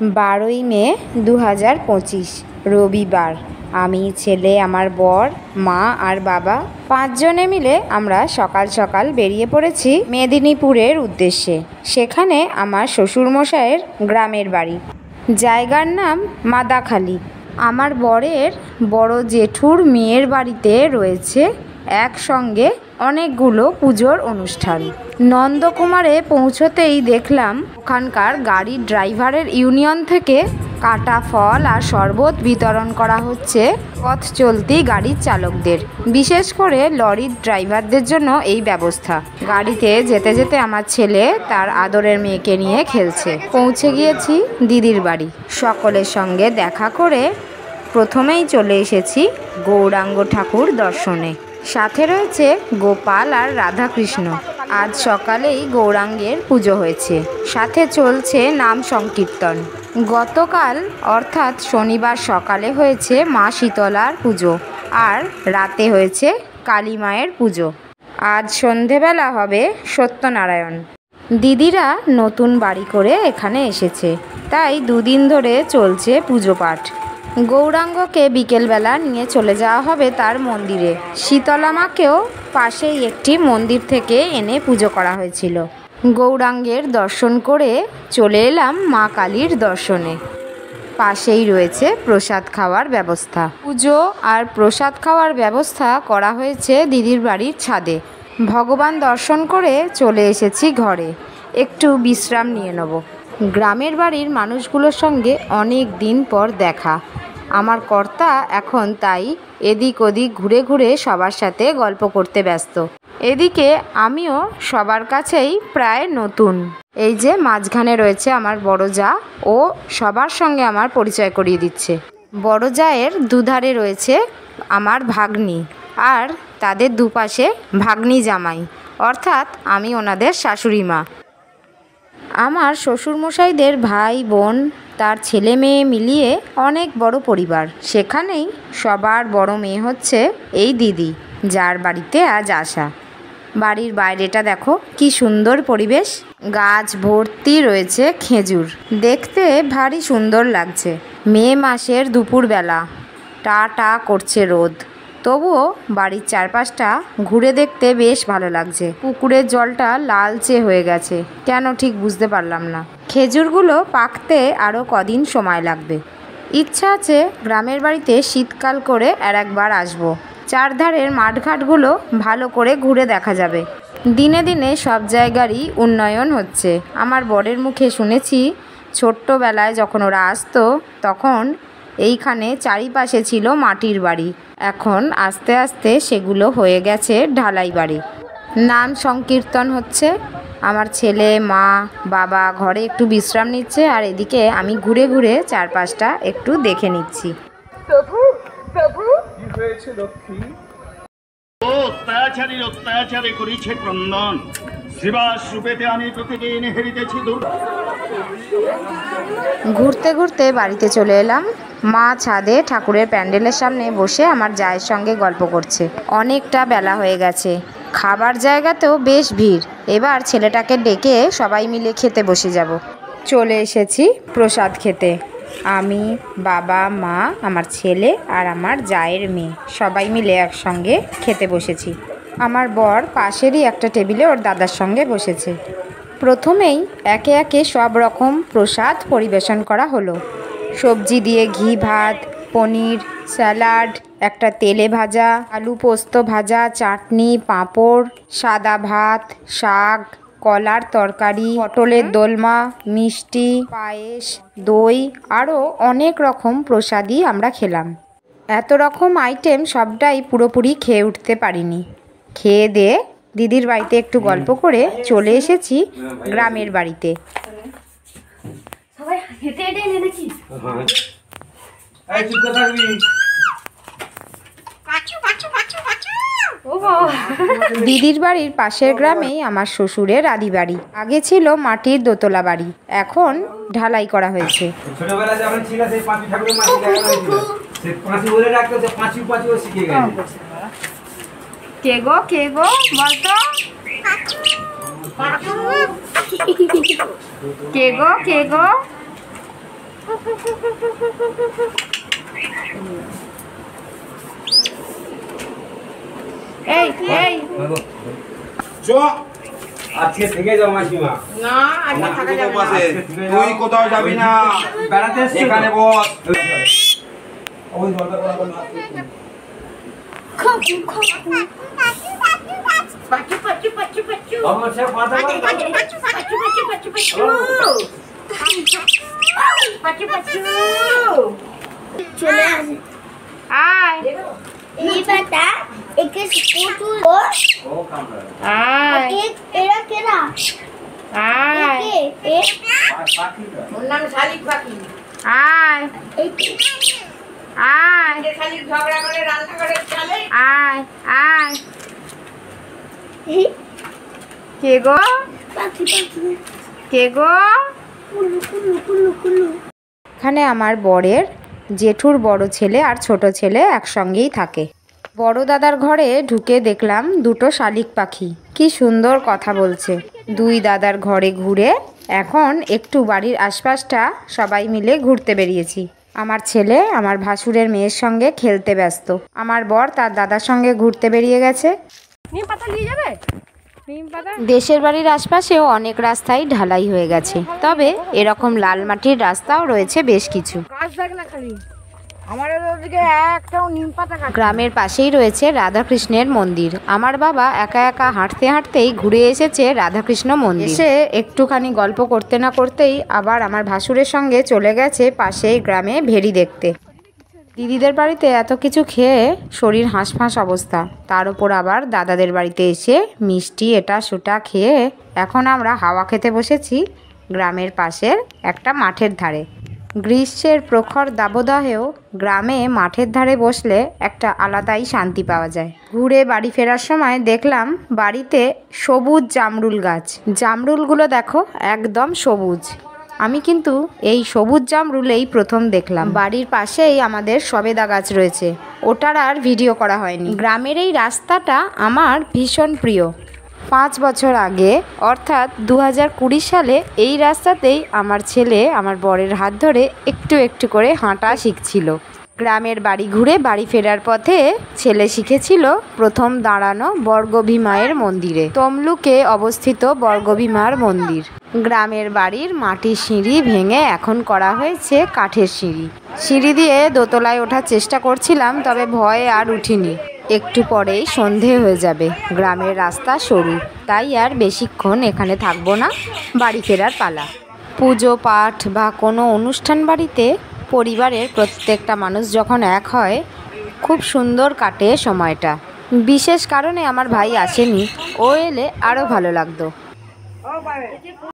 12ই মে 2025 রবিবার। আমি, ছেলে, আমার বর, মা আর বাবা 5 জনে মিলে আমরা সকাল সকাল বেরিয়ে পড়েছি মেদিনীপুরের উদ্দেশ্যে। সেখানে আমার শ্বশুরমশাইয়ের গ্রামের বাড়ি। জায়গার নাম মাদাখালি। আমার বরের বড় জেঠুর মেয়ের বাড়িতে রয়েছে একসঙ্গে অনেকগুলো পুজোর অনুষ্ঠান। নন্দকুমারে পৌঁছতেই দেখলাম ওখানকার গাড়ির ড্রাইভারের ইউনিয়ন থেকে কাটা ফল আর শরবত বিতরণ করা হচ্ছে পথ চলতি গাড়ির চালকদের, বিশেষ করে লরির ড্রাইভারদের জন্য এই ব্যবস্থা। গাড়িতে যেতে যেতে আমার ছেলে তার আদরের মেয়েকে নিয়ে খেলছে। পৌঁছে গিয়েছি দিদির বাড়ি। সকলের সঙ্গে দেখা করে প্রথমেই চলে এসেছি গৌরাঙ্গ ঠাকুর দর্শনে। সাথে রয়েছে গোপাল আর রাধাকৃষ্ণ। আজ সকালেই গৌরাঙ্গের পুজো হয়েছে, সাথে চলছে নাম সংকীর্তন। গতকাল অর্থাৎ শনিবার সকালে হয়েছে মা শীতলার পুজো আর রাতে হয়েছে কালী মায়ের পুজো। আজ সন্ধেবেলা হবে সত্যনারায়ণ। দিদিরা নতুন বাড়ি করে এখানে এসেছে, তাই 2 দিন ধরে চলছে পুজো পাঠ। গৌরাঙ্গকে বিকেলবেলা নিয়ে চলে যাওয়া হবে তার মন্দিরে। শীতলা মাকেও পাশেই একটি মন্দির থেকে এনে পুজো করা হয়েছিল। গৌরাঙ্গের দর্শন করে চলে এলাম মা কালীর দর্শনে। পাশেই রয়েছে প্রসাদ খাওয়ার ব্যবস্থা। পুজো আর প্রসাদ খাওয়ার ব্যবস্থা করা হয়েছে দিদির বাড়ির ছাদে। ভগবান দর্শন করে চলে এসেছি ঘরে, একটু বিশ্রাম নিয়ে নেব। গ্রামের বাড়ির মানুষগুলোর সঙ্গে অনেক দিন পর দেখা। আমার কর্তা এখন তাই এদিক ওদিক ঘুরে ঘুরে সবার সাথে গল্প করতে ব্যস্ত। এদিকে আমিও সবার কাছেই প্রায় নতুন। এই যে মাঝখানে রয়েছে আমার বড় জা, ও সবার সঙ্গে আমার পরিচয় করিয়ে দিচ্ছে। বড় জায়ের দুধারে রয়েছে আমার ভাগ্নি, আর তাদের দুপাশে ভাগ্নি জামাই, অর্থাৎ আমি ওনাদের শাশুড়ি মা। আমার শ্বশুরমশাইদের ভাই বোন তার ছেলে মেয়ে মিলিয়ে অনেক বড় পরিবার। সেখানেই সবার বড় মেয়ে হচ্ছে এই দিদি, যার বাড়িতে আজ আসা। বাড়ির বাইরেটা দেখো কি সুন্দর পরিবেশ, গাছ ভর্তি রয়েছে খেজুর, দেখতে ভারী সুন্দর লাগছে। মে মাসের দুপুরবেলা, টা টা করছে রোদ, তবুও বাড়ির চারপাশটা ঘুরে দেখতে বেশ ভালো লাগছে। পুকুরের জলটা লালচে হয়ে গেছে, কেন ঠিক বুঝতে পারলাম না। খেজুরগুলো পাকতে আরও কদিন সময় লাগবে। ইচ্ছা আছে গ্রামের বাড়িতে শীতকাল করে একবার আসবো। চারধারের মাঠঘাটগুলো ভালো করে ঘুরে দেখা যাবে। দিনে দিনে সব জায়গারই উন্নয়ন হচ্ছে। আমার বরের মুখে শুনেছি ছোট্টবেলায় যখন ওরা আসতো তখন এইখানে চারিপাশে ছিল মাটির বাড়ি, এখন আস্তে আস্তে সেগুলো হয়ে গেছে ঢালাই বাড়ি। নাম সংকীর্তন হচ্ছে, আমার ছেলে মা বাবা ঘরে একটু বিশ্রাম নিচ্ছে, আর এদিকে আমি ঘুরে ঘুরে চারপাশটা একটু দেখে নিচ্ছি। প্রভু প্রভু কি হয়েছে লক্ষ্মী? ও অত্যাচারী অত্যাচারে করেছে ক্রন্দন, শিবাস রূপেতে আমি প্রতিদিন হেরিতেছি দূর। ঘুরতে ঘুরতে বাড়িতে চলে এলাম। মা ছাদে ঠাকুরের প্যান্ডেলের সামনে বসে আমার জায়ের সঙ্গে গল্প করছে। অনেকটা বেলা হয়ে গেছে, খাবার জায়গাতেও বেশ ভিড়। এবার ছেলেটাকে ডেকে সবাই মিলে খেতে বসে যাব। চলে এসেছি প্রসাদ খেতে। আমি, বাবা, মা, আমার ছেলে আর আমার জায়ের মেয়ে সবাই মিলে একসঙ্গে খেতে বসেছি। আমার বর পাশেরই একটা টেবিলে ওর দাদার সঙ্গে বসেছে। প্রথমেই একে একে সব রকম প্রসাদ পরিবেশন করা হলো। সবজি দিয়ে ঘি ভাত, পনির, স্যালাড, একটা তেলে ভাজা, আলু পোস্ত ভাজা, চাটনি, পাঁপড়, সাদা ভাত, শাক, কলার তরকারি, পটলের দোলমা, মিষ্টি, পায়েস, দই, আরও অনেক রকম প্রসাদই আমরা খেলাম। এত রকম আইটেম সবটাই পুরোপুরি খেয়ে উঠতে পারিনি। খেয়ে দিয়ে দিদির বাড়িতে একটু গল্প করে চলে এসেছি গ্রামের বাড়িতে। দিদির বাড়ির পাশের গ্রামেই আমার শ্বশুরের আদি বাড়ি। আগে ছিল মাটির দোতলা বাড়ি, এখন ঢালাই করা হয়েছে। কে গো কে গো বলতো, কে গো কে গো? এই এই চ আজকে থেকে যাও মাসিমা। না আজকে থাকা যাবে না। তুই কোথাও যাবি না, বেড়াতে এখানে বস। ওই দরজা খোলা করো। পাচু পাচু পাচু পাচু আমার সে কথা বল। পাচু পাচু পাচু পাচু পাচু পাচু পাচু চলে আসে আয় এই বাতা একে স্কুটু ও কামড়া। আয় এক এরা কেরা আয় একে এ পাখিটা ওর নাম শালিক পাখি আয় এই আয় শালিক ঝগড়া করে রান্না করে চলে আয় আয় কে গো পাখি পাখি কে গো কুলু কুলু কুলু কুলু এখানে আমার বরের জেঠুর বড় ছেলে আর ছোট ছেলে একসঙ্গেই থাকে। বড় দাদার ঘরে ঢুকে দেখলাম দুটো শালিক পাখি কি সুন্দর কথা বলছে। দুই দাদার ঘরে ঘুরে এখন একটু বাড়ির আশপাশটা সবাই মিলে ঘুরতে বেরিয়েছি। আমার ছেলে আমার ভাসুরের মেয়ের সঙ্গে খেলতে ব্যস্ত। আমার বর তার দাদার সঙ্গে ঘুরতে বেরিয়ে গেছে। দেশের বাড়ির আশপাশেও অনেক রাস্তাই ঢালাই হয়ে গেছে, তবে এরকম লাল মাটির রাস্তাও রয়েছে বেশ কিছু। গ্রামের পাশেই রয়েছে রাধাকৃষ্ণের মন্দির। আমার বাবা একা একা হাঁটতে হাঁটতেই ঘুরে এসেছে রাধাকৃষ্ণ মন্দির। এসে একটুখানি গল্প করতে না করতেই আবার আমার ভাসুরের সঙ্গে চলে গেছে পাশেই গ্রামে ভেড়ি দেখতে। দিদিদের বাড়িতে এত কিছু খেয়ে শরীর হাঁসফাঁস অবস্থা, তার উপর আবার দাদাদের বাড়িতে এসে মিষ্টি এটা সেটা খেয়ে এখন আমরা হাওয়া খেতে বসেছি গ্রামের পাশের একটা মাঠের ধারে। গ্রীষ্মের প্রখর দাবদাহেও গ্রামে মাঠের ধারে বসলে একটা আলাদাই শান্তি পাওয়া যায়। ঘুরে বাড়ি ফেরার সময় দেখলাম বাড়িতে সবুজ জামরুল গাছ। জামরুলগুলো দেখো একদম সবুজ। আমি কিন্তু এই সবুজ জামরুলেই প্রথম দেখলাম। বাড়ির পাশেই আমাদের সবেদা গাছ রয়েছে, ওটার আর ভিডিও করা হয়নি। গ্রামের এই রাস্তাটা আমার ভীষণ প্রিয়। 5 বছর আগে অর্থাৎ 2020 সালে এই রাস্তাতেই আমার ছেলে আমার বরের হাত ধরে একটু একটু করে হাঁটা শিখছিল। গ্রামের বাড়ি ঘুরে বাড়ি ফেরার পথে ছেলে শিখেছিল প্রথম দাঁড়ানো বর্গভী মায়ের মন্দিরে। তমলুকে অবস্থিত বর্গভী মার মন্দির। গ্রামের বাড়ির মাটির সিঁড়ি ভেঙে এখন করা হয়েছে কাঠের সিঁড়ি। সিঁড়ি দিয়ে দোতলায় ওঠার চেষ্টা করছিলাম, তবে ভয়ে আর উঠিনি। একটু পরেই সন্ধে হয়ে যাবে। গ্রামের রাস্তা সরু, তাই আর বেশিক্ষণ এখানে থাকবো না, বাড়ি ফেরার পালা। পুজো পাঠ বা কোনো অনুষ্ঠান বাড়িতে পরিবারের প্রত্যেকটা মানুষ যখন এক হয় খুব সুন্দর কাটে সময়টা। বিশেষ কারণে আমার ভাই আসেনি, ও এলে আরও ভালো লাগতো।